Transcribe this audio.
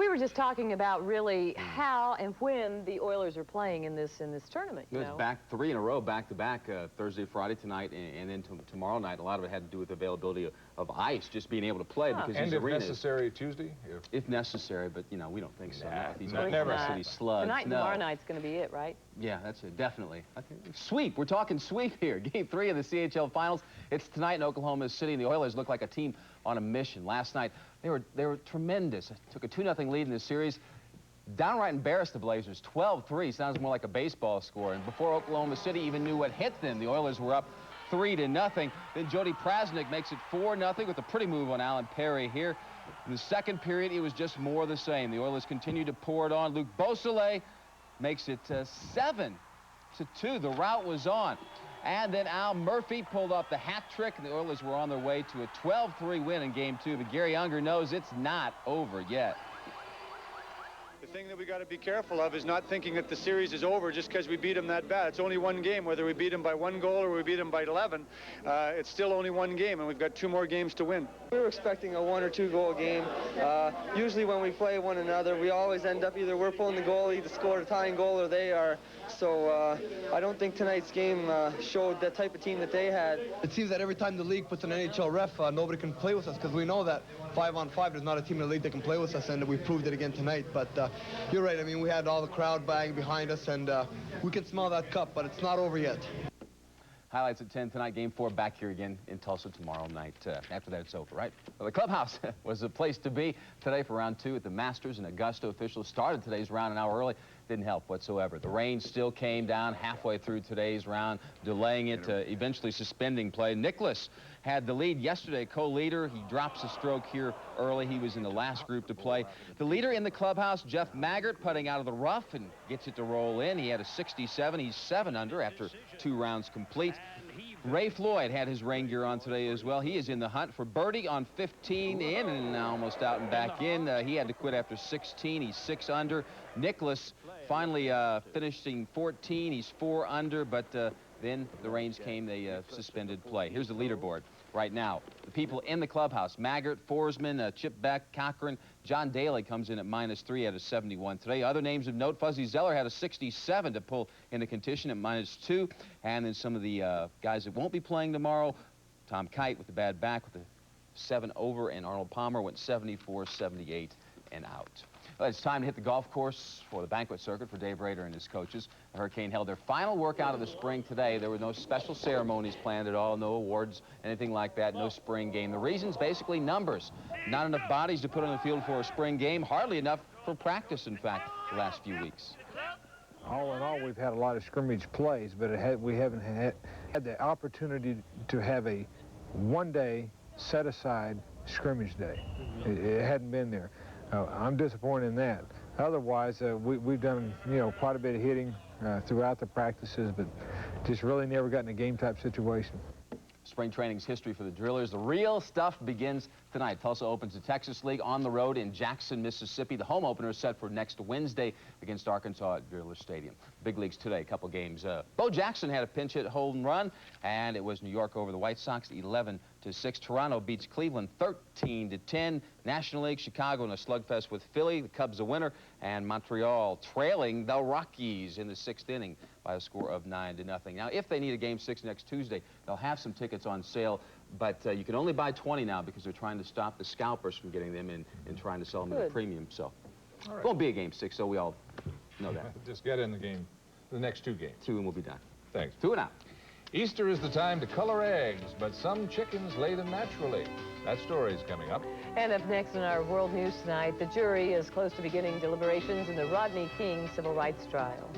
we were just talking about really how and when the Oilers are playing in this tournament. It's back 3 in a row, back-to-back, Thursday, Friday tonight, and then tomorrow night. A lot of it had to do with the availability of ice, just being able to play because these arenas. If necessary, Tuesday? If necessary, but you know we don't think so. These never. City slugs. Tonight and tomorrow night's going to be it, right? Yeah, that's it, definitely. Okay. Sweep. We're talking sweep here. Game 3 of the CHL Finals. It's tonight in Oklahoma City, and the Oilers look like a team on a mission. Last night, they were tremendous. Took a 2-0 lead in the series. Downright embarrassed the Blazers. 12-3. Sounds more like a baseball score. And before Oklahoma City even knew what hit them, the Oilers were up 3-0. Then Jody Prasnick makes it 4-0 with a pretty move on Alan Perry here. In the second period, it was just more of the same. The Oilers continued to pour it on. Luc Beausoleil makes it 7-2. The rout was on. And then Al Murphy pulled off the hat trick, and the Oilers were on their way to a 12-3 win in Game 2. But Gary Unger knows it's not over yet. The thing that we got to be careful of is not thinking that the series is over just because we beat them that bad. It's only one game. Whether we beat them by 1 goal or we beat them by 11, it's still only one game, and we've got 2 more games to win. We were expecting a 1 or 2 goal game. Usually when we play one another, we always end up either we're pulling the goalie to score a tying goal or they are. So I don't think tonight's game showed that type of team that they had. It seems that every time the league puts an NHL ref, nobody can play with us because we know that 5-on-5 there's not a team in the league that can play with us, and we proved it again tonight. But you're right. I mean, we had all the crowd bang behind us, and we can smell that cup, but it's not over yet. Highlights at 10 tonight. Game 4 back here again in Tulsa tomorrow night. After that, it's over, right? Well, the clubhouse was the place to be today for round 2 at the Masters in Augusta. Officials started today's round an hour early. Didn't help whatsoever. The rain still came down halfway through today's round, delaying it, eventually suspending play. Nicholas had the lead yesterday, co-leader. He drops a stroke here early. He was in the last group to play. The leader in the clubhouse, Jeff Maggart, putting out of the rough and gets it to roll in. He had a 67. He's 7 under after 2 rounds complete. Ray Floyd had his rain gear on today as well. He is in the hunt for birdie on 15 in and almost out and back in. He had to quit after 16. He's 6 under. Nicholas finally finishing 14. He's 4 under, but then the rains came. They suspended play. Here's the leaderboard right now. The people in the clubhouse: Maggart, Forsman, Chip Beck, Cochran. John Daly comes in at -3 at a 71 today. Other names of note: Fuzzy Zeller had a 67 to pull into contention at -2. And then some of the guys that won't be playing tomorrow: Tom Kite with the bad back with a 7 over, and Arnold Palmer went 74, 78, and out. Well, it's time to hit the golf course for the banquet circuit for Dave Rader and his coaches. The Hurricane held their final workout of the spring today. There were no special ceremonies planned at all, no awards, anything like that, no spring game. The reasons, basically numbers. Not enough bodies to put on the field for a spring game, hardly enough for practice, in fact, the last few weeks. All in all, we've had a lot of scrimmage plays, but we haven't had the opportunity to have a one-day set-aside scrimmage day. It hadn't been there. I'm disappointed in that. Otherwise, we've done, quite a bit of hitting throughout the practices, but just really never got in a game-type situation. Spring training's history for the Drillers. The real stuff begins tonight. Tulsa opens the Texas League on the road in Jackson, Mississippi. The home opener is set for next Wednesday against Arkansas at Driller Stadium. Big leagues today, a couple games. Bo Jackson had a pinch hit hold and run, and it was New York over the White Sox 11-6. Toronto beats Cleveland 13-10. National League, Chicago in a slugfest with Philly. The Cubs a winner, and Montreal trailing the Rockies in the 6th inning by a score of 9-0. Now, if they need a Game 6 next Tuesday, they'll have some tickets on sale, but you can only buy 20 now because they're trying to stop the scalpers from getting them and trying to sell them at a premium. So it won't be a Game 6, so we all know that. Just get in the game, the next 2 games. 2 and we'll be done. Thanks. 2 and out. Easter is the time to color eggs, but some chickens lay them naturally. That story is coming up. And up next in our World News tonight, the jury is close to beginning deliberations in the Rodney King civil rights trial.